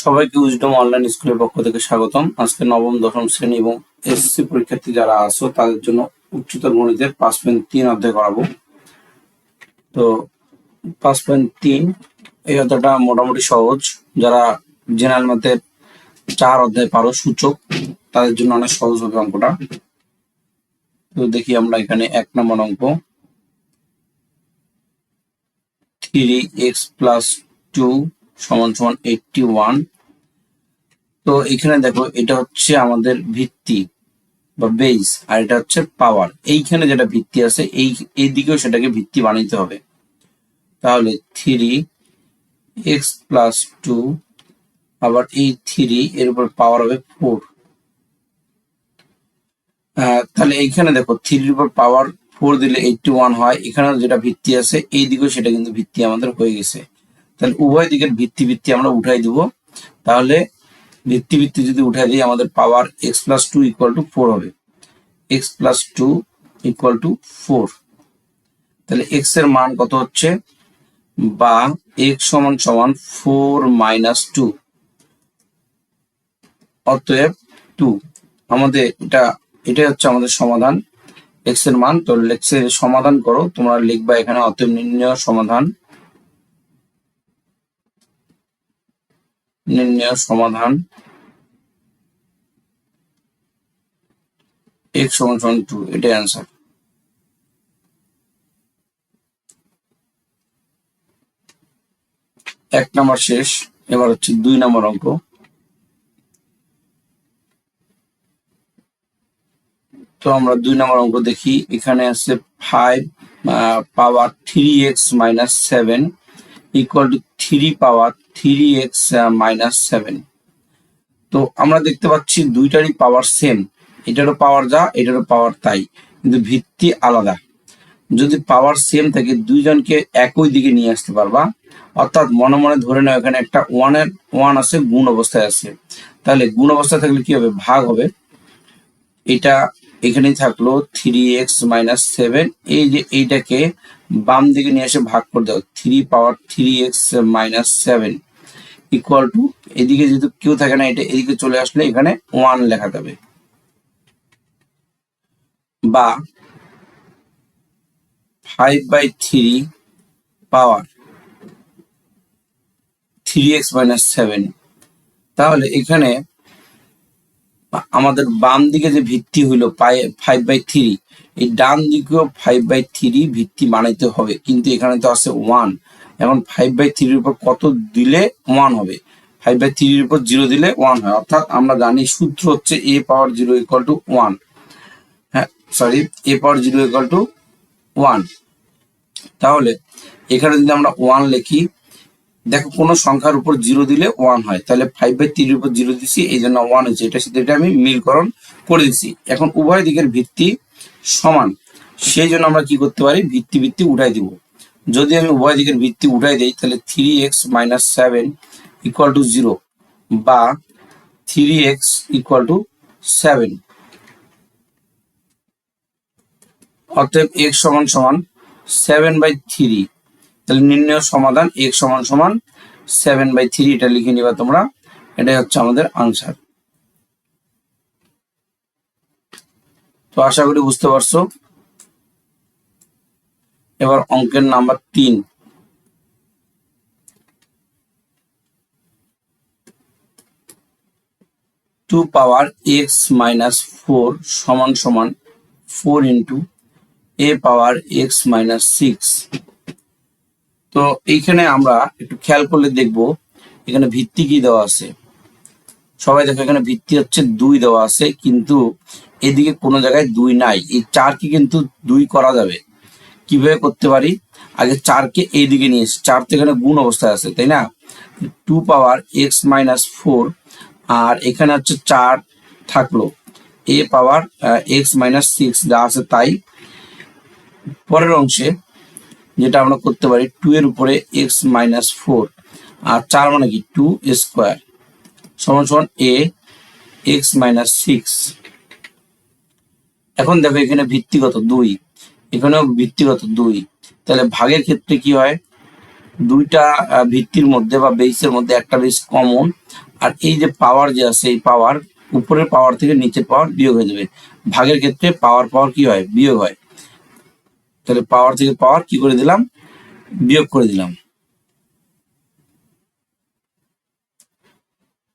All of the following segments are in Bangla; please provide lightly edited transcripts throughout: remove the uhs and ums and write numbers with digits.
সবাইকে উইজডম অনলাইন স্কুলের পক্ষ থেকে স্বাগতম। আজকে নবম দশম শ্রেণী এবং এসএসসি পরীক্ষার্থী যারা আছো তাদের জন্য উচ্চতর গণিতের 5.3 অধ্যায় করাবো। তো 5.3 এই অধ্যায়টা মোটামুটি সহজ। যারা জেনারেল ম্যাথের 4 অধ্যায় পারো সূচক তাদের জন্য অনেক সহজ হবে অঙ্কটা। তো দেখি আমরা এখানে 1 নম্বর অঙ্ক 3x + 2 = 81। তো এখানে দেখো এটা হচ্ছে আমাদের ভিত্তি বা বেস, আর এটা হচ্ছে পাওয়ার। এইখানে যেটা ভিত্তি আছে এই দিকেও সেটাকে ভিত্তি বানাইতে হবে। তাহলে 3x + 2 আবার এই 3 এর উপর পাওয়ার হবে 4। তাহলে এইখানে দেখো 3 এর উপর পাওয়ার 4 দিলে 81 হয়। এখানে যেটা ভিত্তি আছে এই দিকেও সেটা কিন্তু ভিত্তি আমাদের হয়ে গেছে। তাহলে উভয় দিকের ভিত্তি আমরা উঠাই দিব। তাহলে ভিত্তি যদি উঠাই দিই আমাদের পাওয়ার x + 2 = 4 হবে। x + 2 = 4। তাহলে x এর মান কত হচ্ছে, বা x = 4 - 2, অতএব 2। আমাদের এটাই হচ্ছে আমাদের সমাধান, x এর মান। তো x এর সমাধান করো, তোমরা লিখবা এখানে অতএব নির্ণয় সমাধান x = 2, এটাই অ্যান্সার। এক নম্বর শেষ। এবার হচ্ছে 2 নম্বর অঙ্ক। তো আমরা 2 নম্বর অঙ্ক দেখি। এখানে আছে 5 পাওয়ার 3x - 7 = 3 পাওয়ার 3x - 7। তো আমরা দেখতে পাচ্ছি দুইটারই পাওয়ার সেম, এটারও পাওয়ার যা এটারও পাওয়ার তাই, কিন্তু ভিত্তি আলাদা। যদি পাওয়ার সেম থাকে দুইজনকে একই দিকে নিয়ে আসতে পারবা, অর্থাৎ মনে মনে ধরে নাও এখানে একটা 1 আছে, গুণ অবস্থায় আছে। তাহলে গুণ অবস্থায় থাকলে কি হবে, ভাগ হবে। এটা এখানেই থাকলো 3x - 7। এই যে এইটাকে বাম দিকে নিয়ে এসে ভাগ করে দাও, 3 পাওয়ার 3x - 7 = এদিকে যেহেতু কেউ থাকে না, এটা এদিকে চলে আসলে এখানে 1 লেখা যাবে। বা 5/3 পাওয়ার 3x - 7। তাহলে এখানে আমাদের বাম দিকে যে ভিত্তি হইলো 5/3, এই ডান দিকেও 5/3 ভিত্তি বানাইতে হবে, কিন্তু এখানে তো আছে 1। এখন 5/3 এর উপর কত দিলে 1 হবে, 5/3 এর উপর 0 দিলে 1 হয়। অর্থাৎ আমরা জানি সূত্র হচ্ছে a পাওয়ার 0 = 1। হ্যাঁ সরি, a পাওয়ার 0 = 1। তাহলে এখানে যদি আমরা 1 লিখি, দেখো কোন সংখ্যার উপর 0 দিলে 1 হয়, তাহলে 5/3 এর উপর 0 দিছি, এই জন্য 1 হয়েছে। এটার সাথে এটা আমি মিলকরণ করে দিচ্ছি। এখন উভয় দিকের ভিত্তি সমান, সেই জন্য আমরা কি করতে পারি, ভিত্তি উঠাই দিব। যদি আমি উভয় দিকের ভিত্তি উঠাই দেই, তাহলে 3x - 7 = 0, বা 3x = 7। অতএব x = 7/3। তাহলে নির্ণয় সমাধান x = 7/3, এটা লিখে নিবা তোমরা। এটাই হচ্ছে আমাদের আনসার। তো আশা করি বুঝতে পারছো। এবার অঙ্কের number 3। Two power x - 4 = 4 × a power x - 6। তো এইখানে আমরা একটু খেয়াল করলে দেখব এখানে ভিত্তি কি দেওয়া আছে। সবাই দেখো এখানে ভিত্তি হচ্ছে 2 দেওয়া আছে, কিন্তু এদিকে কোনো জায়গায় 2 নাই। এই 4 কে কিন্তু 2 করা যাবে। কিভাবে করতে পারি, আগে 4 কে এইদিকে নিয়ে এসে, 4 তো এখানে গুণ অবস্থায় আছে তাই না। 2 পাওয়ার x - 4, আর এখানে হচ্ছে 4 থাকলো, a পাওয়ার x - 6 যা আছে তাই। পরের অংশে যেটা আমরা করতে পারি, 2 এর উপরে x - 4, আর 4 মানে কি 2 স্কোয়ার = a x - 6। এখন দেখো এখানে ভিত্তিগত 2, এখানেও ভিত্তিগত 2। তাহলে ভাগের ক্ষেত্রে কি হয়, দুইটা ভিত্তির মধ্যে বা বেসের মধ্যে একটা বেস কমন, আর এই যে পাওয়ার যে আছে এই পাওয়ার উপরের পাওয়ার থেকে নিচের পাওয়ার বিয়োগ হয়ে যাবে। ভাগের ক্ষেত্রে পাওয়ার পাওয়ার কি হয়, বিয়োগ হয়। তাহলে পাওয়ার থেকে পাওয়ার কি করে দিলাম, বিয়োগ করে দিলাম।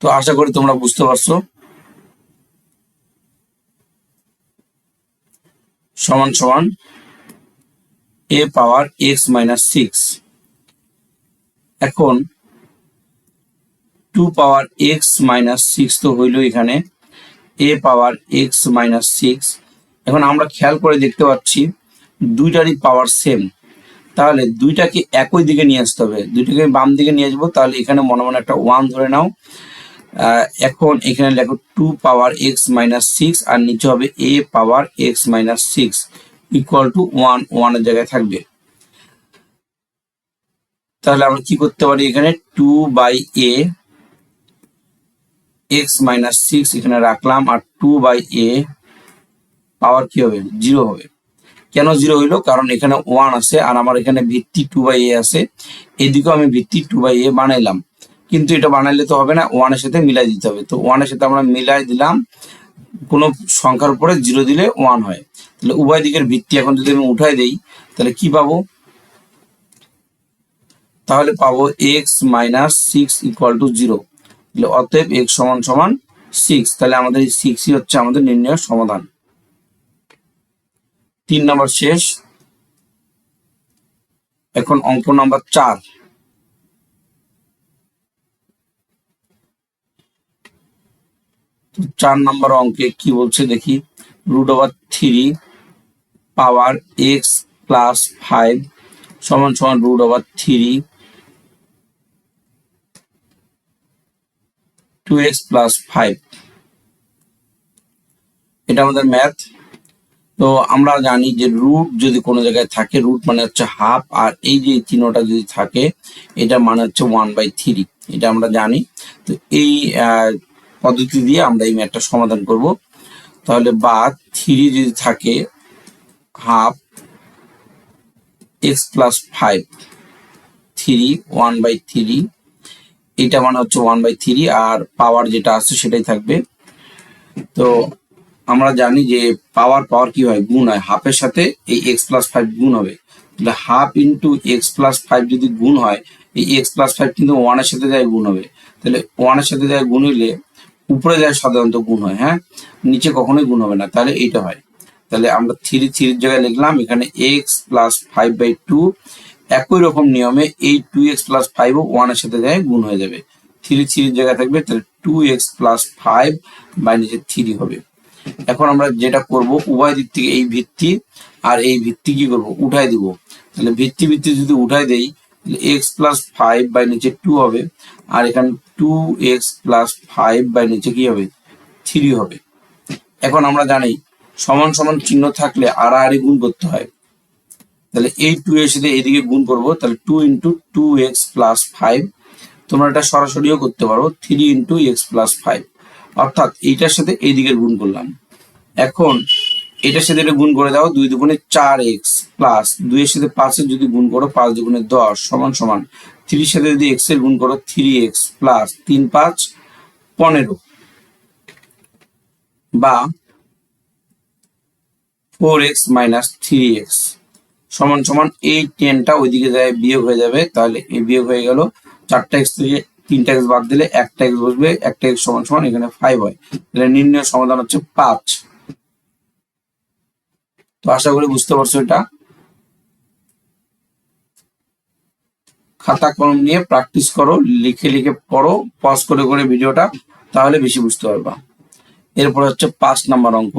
তো আশা করি তোমরা বুঝতে পারছো। সমান সমান a পাওয়ার x মাইনাস 6। এখন 2 পাওয়ার x মাইনাস 6 তো হইল এখানে a পাওয়ার x মাইনাস 6। এখন আমরা খেয়াল করে দেখতে পাচ্ছি দুইটারই পাওয়ার সেম, তাহলে দুইটাকে একই দিকে নিয়ে আসতে হবে। দুইটাকে বাম দিকে নিয়ে আসবো, তাহলে এখানে মনে মনে একটা 1 ধরে নাও। এখন এখানে লেখো 2 পাওয়ার x মাইনাস 6 আর নিচে হবে a power x minus 6 equal to 1, 1 এর জায়গায় থাকবে। তাহলে আমরা কি করতে পারি, এখানে 2 বাই a x মাইনাস 6 এখানে রাখলাম, আর 2 বাই a পাওয়ার কি হবে, 0 হবে। কেন 0 হইলো, কারণ এখানে 1 আছে আর আমার এখানে ভিত্তি 2 বাই a আছে। এদিকেও আমি ভিত্তি 2 বাই a বানাইলাম, কিন্তু এটা বানাইলে তো হবে না, 1 এর সাথে মিলাই দিতে হবে। তো 1 এর সাথে আমরা মিলাই দিলাম, কোনো সংখ্যার উপরে 0 দিলে 1 হয়। তাহলে উভয় দিকের ভিত্তি এখন যদি আমি উঠাই দেই, তাহলে কি পাবো, তাহলে পাবো x মাইনাস 6 ইকুয়াল টু 0। তাহলে অতএব x সমান সমান 6। তাহলে আমাদের এই 6ই হচ্ছে আমাদের নির্ণয়ের সমাধান। 3 নম্বর শেষ। এখন অঙ্ক নাম্বার 4। তো 4 নম্বর অঙ্কে কি বলছে দেখি, √3 পাওয়ার x প্লাস 5 সমান সমান √3 2x প্লাস 5। এটা আমাদের ম্যাথ। তো আমরা জানি যে রুট যদি কোনো জায়গায় থাকে, রুট মানে হচ্ছে হাফ, আর এই যে চিহ্নটা যদি থাকে এটা মানে হচ্ছে 1/3, এটা আমরা জানি। তো এই পদ্ধতি দিয়ে আমরা এই ম্যাথটা সমাধান করব। তাহলে বা 3 যদি থাকে হাফ x প্লাস 5 3 1/3, এটা মানে হচ্ছে 1/3, আর পাওয়ার যেটা আছে সেটাই থাকবে। তো আমরা জানি যে পাওয়ার পাওয়ার কি হয়, গুণ হয়, হাফের সাথে এই x প্লাস 5 গুণ হবে। তাহলে হাফ ইন্টু x প্লাস 5 যদি গুণ হয়, এই x প্লাস 5 কিন্তু 1 এর সাথে যায় গুণ হবে। তাহলে 1 এর সাথে যায় গুণ হইলে উপরে যায় সাধারণত গুণ হয়, হ্যাঁ, নিচে কখনোই গুণ হবে না, তাহলে এইটা হয়। তাহলে আমরা 3 জায়গায় লিখলাম, এখানে x প্লাস 5/2। একই রকম নিয়মে এই 2x প্লাস 5 ও 1 এর সাথে যায় গুণ হয়ে যাবে। 3 জায়গায় থাকবে, তাহলে 2x প্লাস 5 বাই নিচে 3 হবে। এখন আমরা যেটা করব, উভয় দিক থেকে এই ভিত্তি আর এই ভিত্তি কি করব, উঠাই দিব। তাহলে ভিত্তি ভিত্তি যদি উঠাই দেই, তাহলে x প্লাস 5 বাই নিচে 2 হবে, আর এখানে 2x প্লাস 5 বাই নিচে কি হবে, 3 হবে। এখন আমরা জানি সমান সমান চিহ্ন থাকলে আড়াআড়ি গুণ করতে হয়। তাহলে এই 2 এর সাথে এদিকে গুণ করব, তাহলে 2 ইন্টু 2x প্লাস 5। তোমরা এটা সরাসরিও করতে পারো, 3 ইন্টু x প্লাস 5, অর্থাৎ এইটার সাথে এই দিকের গুণ করলাম। এখন এটার সাথে এটা গুণ করে দাও, 2 দুগুণে 4x প্লাস 2 এর সাথে 5 এর যদি গুণ করো 5 দুগুণে 10 সমান সমান 3 এর সাথে যদি x এর গুণ করো 3x প্লাস 3 5 15 বা 4x মাইনাস 3x সমান সমান এই 10টা ওইদিকে যায় বিয়োগ হয়ে যাবে। তাহলে এই বিয়োগ হয়ে গেল, 4টা x থেকে 3টা x বাদ দিলে একটা x বসবে, একটা x সমান সমান এখানে 5 হয়। তাহলে নির্ণয় সমাধান হচ্ছে 5। তো আশা করি বুঝতে পারছো এটা। খাতা কলম নিয়ে প্র্যাকটিস করো, লিখে লিখে পড়ো, পজ করে করে ভিডিওটা, তাহলে বেশি বুঝতে পারবা। এরপর হচ্ছে 5 নম্বর অঙ্ক।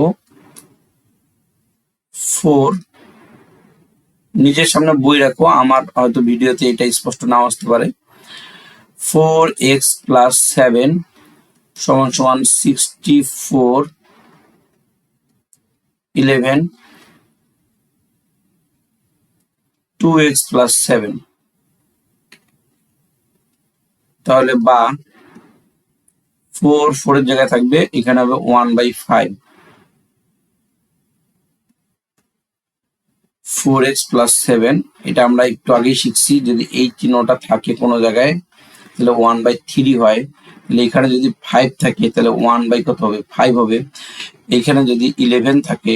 4, নিজের সামনে বই রাখো, আমার হয়তো ভিডিওতে এটা স্পষ্ট নাও আসতে পারে। 4x প্লাস 7 সমান সমান 64 11 2x প্লাস 7। তাহলে বা 4 এর জায়গায় থাকবে, এখানে হবে 1/5। 4x প্লাস 7, এটা আমরা একটু আগেই শিখছি, যদি এই চিহ্নটা থাকে কোনো জায়গায় তাহলে 1/3 হয়। তাহলে এখানে যদি 5 থাকে তাহলে 1 কত হবে, 5 হবে। এখানে যদি 11 থাকে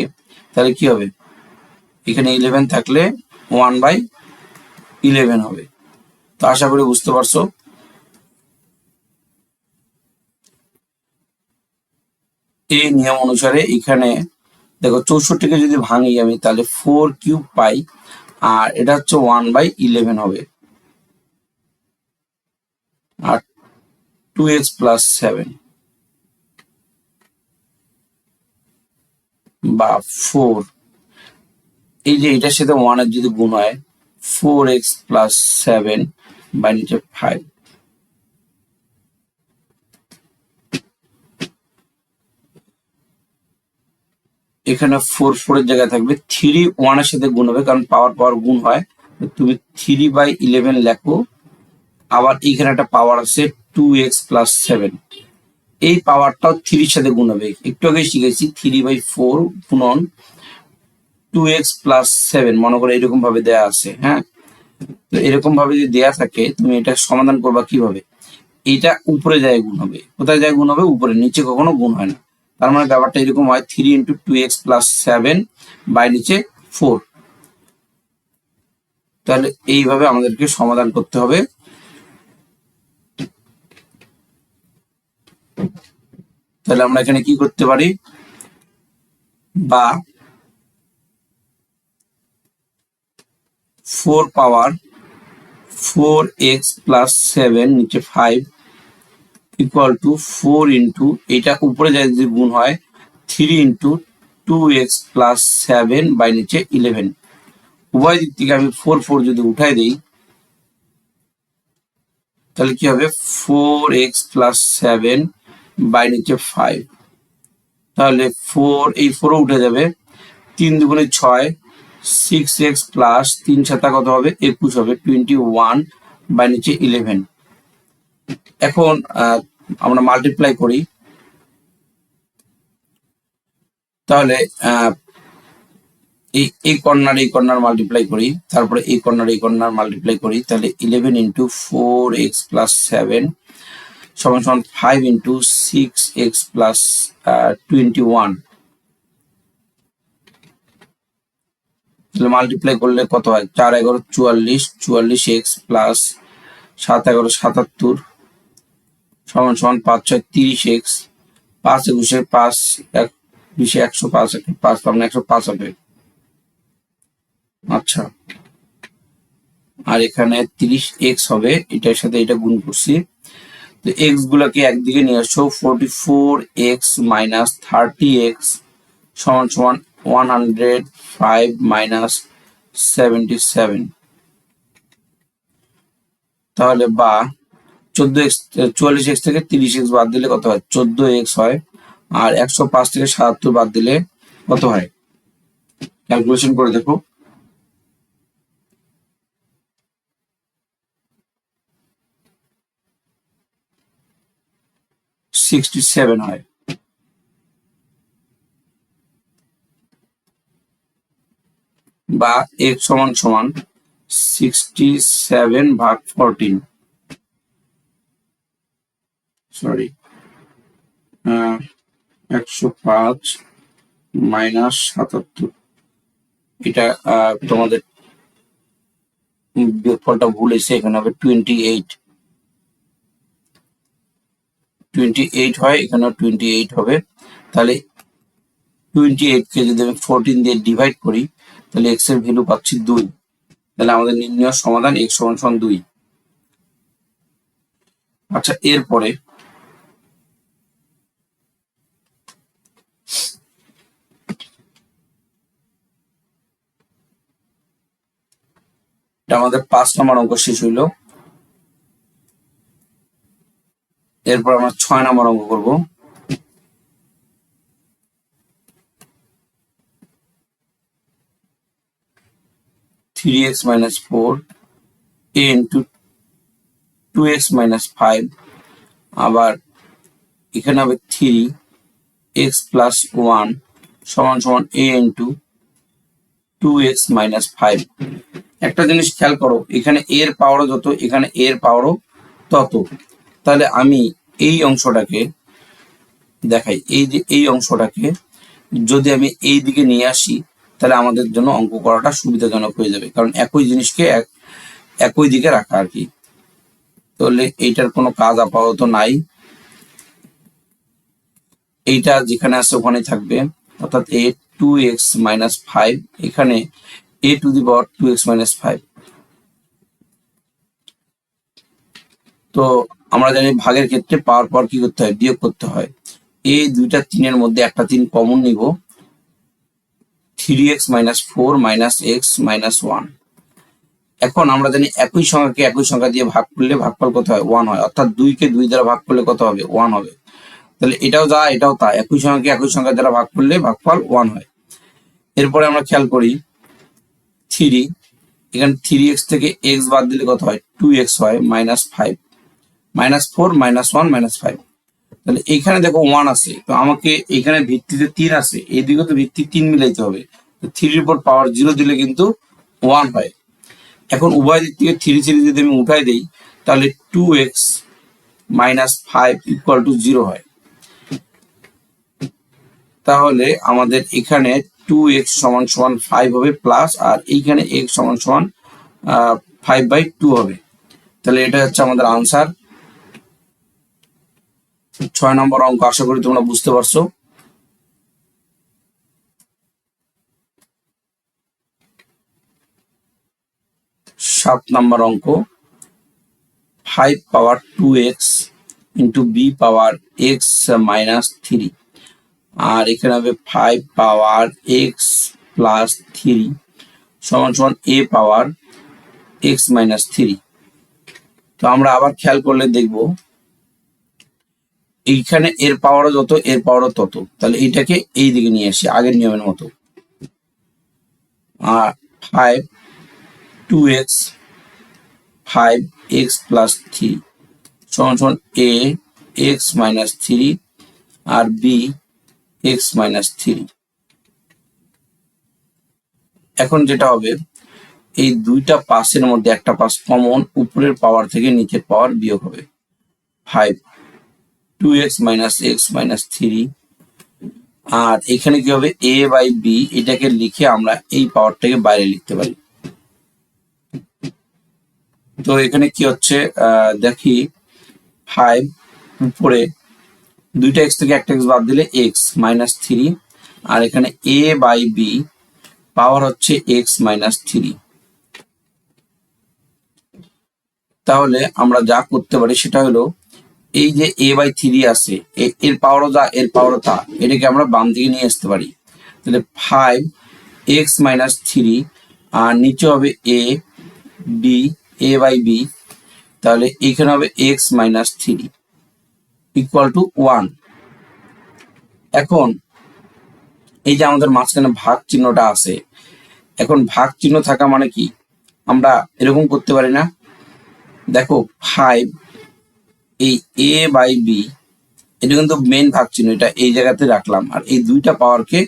তাহলে কি হবে, এখানে 11 থাকলে 1/11 হবে। তো আশা করি বুঝতে পারছো। এই নিয়ম অনুসারে এখানে দেখো 64কে যদি ভাঙি আমি তাহলে 4³ পাই, আর এটা হচ্ছে 1/11 হবে। আর 2x প্লাস 7 বা 4, এই যে এটার সাথে 1 এর যদি গুণ হয় 4x প্লাস 7 বাই নিচে 5, এখানে 4 এর জায়গায় থাকবে 3, 1 এর সাথে গুণ হবে কারণ পাওয়ার পাওয়ার গুণ হয়। তুমি 3/11 লেখো। আবার এখানে একটা পাওয়ার আছে 2x প্লাস 7, এই পাওয়ারটাও 3 এর সাথে গুণ হবে। একটু আগে শিখেছি 3/4 গুণন 2x প্লাস 7, মনে করো এরকম ভাবে দেয়া আছে। হ্যাঁ, তো এরকম ভাবে যদি দেয়া থাকে তুমি এটা সমাধান করবা কিভাবে, এটা উপরে যায় গুণ হবে। কোথায় যায় গুণ হবে, উপরে, নিচে কখনো গুণ হয় না। তার মানে ব্যাপারটা এরকম হয় 3 × 2x প্লাস 7 বাই নিচে 4। তাহলে এইভাবে আমাদেরকে সমাধান করতে হবে। তাহলে আমরা এখানে কি করতে পারি, বা 4 পাওয়ার 4x প্লাস 7 নিচে 5 ইকুয়াল টু 4 ইন্টু, এটা উপরে যায় যদি গুণ হয় 3 × 2x প্লাস 7 বাই নিচে 11। উভয় দিক থেকে আমি 4 যদি উঠাই দিই তাহলে কি হবে, 4x প্লাস 7 বাই নিচে 5। তাহলে 4, এই 4ও উঠে যাবে, 3 দুগুণে 6, 6x প্লাস 3 7 কত হবে, 21 হবে, 21 বাই নিচে 11। এখন আমরা মাল্টিপ্লাই করি। তাহলে এই কর্নার মাল্টিপ্লাই করি, তারপরে এই কর্নার মাল্টিপ্লাই করি। তাহলে 11 × 4x প্লাস 7 সমান 5 × 6x প্লাস 21। তাহলে মাল্টিপ্লাই করলে কত হয়, 4 11 44, 44x প্লাস 7 11 77 সমান 5 6 30x, 5 21 5 1 20 105, 5 তার 105 হবে। আচ্ছা, আর এখানে 30x হবে, এটার সাথে এটা গুণ করছি। তো x গুলাকে একদিকে নিয়ে আসো, 44x মাইনাস 30x সমান 105 মাইনাস 77। তাহলে বা 14x, 44x থেকে 30x বাদ দিলে কত হয়, 14x হয়। আর 105 থেকে 77 বাদ দিলে কত হয়, ক্যালকুলেশন করে দেখো। 67 হয়। বা x সমান 67 ভাগ 14, সরি 105 মাইনাস 77। এটা তোমাদের বিয়োগফলটা ভুল এসে, এখানে হবে 28 হয়, এখানেও 28 হবে। তাহলে 28 কে যদি আমি 14 দিয়ে ডিভাইড করি তাহলে x এর ভ্যালু পাচ্ছি 2। তাহলে আমাদের নির্ণয় সমাধান x সমান 2। আচ্ছা, এরপরে এটা আমাদের 5 নম্বর অঙ্ক শেষ হইল। এরপর আমরা 6 নম্বর অঙ্ক করব। Three x minus 4 a into 2x minus 5, আবার এখানে হবে 3x প্লাস 1 সমান a ইন্টু 2x মাইনাস 5। একটা জিনিস খেয়াল করো, এখানে এর পাওয়ারও যত, এখানে এর পাওয়ারও তত। তাহলে আমি এই অংশটাকে দেখাই, এই যে এই অংশটাকে যদি আমি এই দিকে নিয়ে আসি, তাহলে আমাদের জন্য অঙ্ক করাটা সুবিধাজনক হয়ে যাবে, কারণ একই জিনিসকে একই দিকে রাখা আর কি। তাহলে এইটার কোনো কাজ আপাতত নাই, এইটা যেখানে আছে ওখানেই থাকবে, অর্থাৎ এ 2x মাইনাস 5, এখানে a to the power 2x minus 5। তো আমরা জানি ভাগের ক্ষেত্রে পাওয়ার পর কি করতে হয়, বিয়োগ করতে হয়। এই দুইটা 3-এর মধ্যে একটা 3 কমন নিব, 3x minus 4 minus x minus 1। এখন আমরা জানি একই সংখ্যাকে একই সংখ্যা দিয়ে ভাগ করলে ভাগফল কত হয়, 1 হয়, অর্থাৎ 2-কে 2 দ্বারা ভাগ করলে কত হবে, 1 হবে। তাহলে এটাও যা এটাও তা, একই সংখ্যাকে একই সংখ্যা দ্বারা ভাগ করলে ভাগফল 1 হয়। এরপরে আমরা খেয়াল করি 3, এখানে 3x থেকে x বাদ দিলে কত হয়, 2x হয়, মাইনাস 5 মাইনাস 4 মাইনাস 1 মাইনাস 5। তাহলে এখানে দেখো 1 আছে, তো আমাকে এখানে ভিত্তিতে 3 আছে, এইদিকে তো ভিত্তি 3 মিলাইতে হবে। 3-এর উপর পাওয়ার 0 দিলে কিন্তু 1 হয়। এখন উভয় দিক থেকে 3 যদি আমি উঠাই দেই, তাহলে 2x মাইনাস 5 ইকুয়াল টু 0 হয়। তাহলে আমাদের এখানে 2x সমান সমান 5 হবে প্লাস, আর এইখানে x সমান সমান 5/2 হবে। তাহলে এটা হচ্ছে আমাদের আনসার। 6 নম্বর অঙ্ক, আশা করি তোমরা বুঝতে পারছো। 7 নম্বর অঙ্ক, 5 পাওয়ার 2x ইন্টু বি পাওয়ার x মাইনাস 3, আর এখানে হবে 5 পাওয়ার x প্লাস 3 সমান সমান a পাওয়ার x মাইনাস 3। তো আমরা আবার খেয়াল করলে দেখব এইখানে এর পাওয়ারও যত এর পাওয়ারও তত, তাহলে এইটাকে এই দিকে নিয়ে আসি আগের নিয়মের মতো। আর 5 2x 5x প্লাস 3 সমান সমান a x মাইনাস 3 আর b x মাইনাস 3। এখন যেটা হবে, এই দুইটা পাশের মধ্যে একটা পাশ কমন, উপরের পাওয়ার থেকে নিচের পাওয়ার বিয়োগ হবে। 5 2x মাইনাস x মাইনাস 3, আর এখানে কি হবে, a বাই b, এটাকে লিখে আমরা এই পাওয়ারটাকে বাইরে লিখতে পারি। তো এখানে কি হচ্ছে দেখি, 5 উপরে দুইটা x থেকে একটা x বাদ দিলে x মাইনাস 3, আর এখানে a বাই b পাওয়ার হচ্ছে x মাইনাস 3। তাহলে আমরা যা করতে পারি সেটা হলো, এই যে a বাই 3 আছে, এর পাওয়ারও যা এর পাওয়ারও তা, এটাকে আমরা বাম দিকে নিয়ে আসতে পারি। তাহলে 5x মাইনাস 3, আর নিচে হবে a বাই b, তাহলে এখানে হবে x মাইনাস 3 ইকুয়াল টু 1। এখন এই যে আমাদের মাঝখানে ভাগ চিহ্নটা আছে, এখন ভাগ চিহ্ন থাকা মানে কি, আমরা এরকম করতে পারি না, দেখো 5 এই a বাই b, এটা কিন্তু মেন ভাগ চিহ্ন, এটা এই জায়গাতে রাখলাম, আর এই দুইটা পাওয়ারকে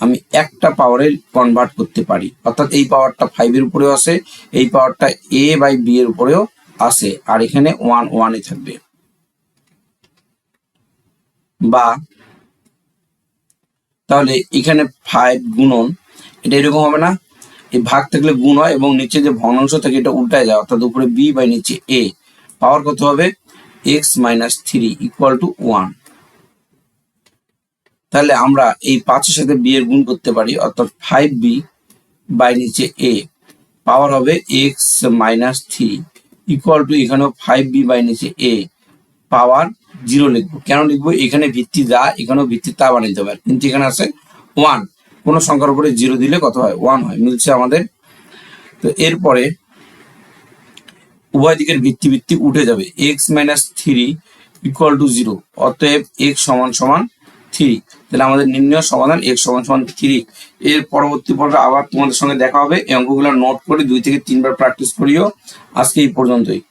আমি একটা পাওয়ারে কনভার্ট করতে পারি, অর্থাৎ এই পাওয়ারটা 5 এর উপরেও আছে, এই পাওয়ারটা a বাই b এর উপরেও আছে, আর এখানে 1 1 থাকবে। বা তাহলে এখানে 5 গুণন, এটা এরকম হবে না, এই ভাগ থাকলে গুণ হয় এবং নিচে যে ভগ্নাংশ থাকে এটা উল্টায় যায়, অর্থাৎ উপরে b বাই নিচে a, পাওয়ার কত হবে, x মাইনাস 3 ইকুয়াল টু 1। তাহলে আমরা এই 5-এর সাথে b এর গুণ করতে পারি, অর্থাৎ 5b বাই নিচে a, পাওয়ার হবে x মাইনাস 3 ইকুয়াল টু, এখানেও 5b বাই নিচে a, পাওয়ার 0 লিখবো। কেন লিখবো, এখানে ভিত্তি যা এখানেও ভিত্তি তা বানাইতে হবে, কিন্তু এখানে আছে 1, কোন সংখ্যার উপরে 0 দিলে কত হয়, 1 হয়, মিলছে আমাদের। তো এরপরে উভয় দিকের ভিত্তি উঠে যাবে, x মাইনাস 3 ইকুয়াল টু 0, অতএব x সমান সমান 3। তাহলে আমাদের নির্ণয় সমাধান x সমান সমান 3। এর পরবর্তী পর্বে আবার তোমাদের সঙ্গে দেখা হবে, এই অঙ্কগুলো নোট করে 2 থেকে 3 বার প্র্যাকটিস করিও। আজকে এই পর্যন্তই।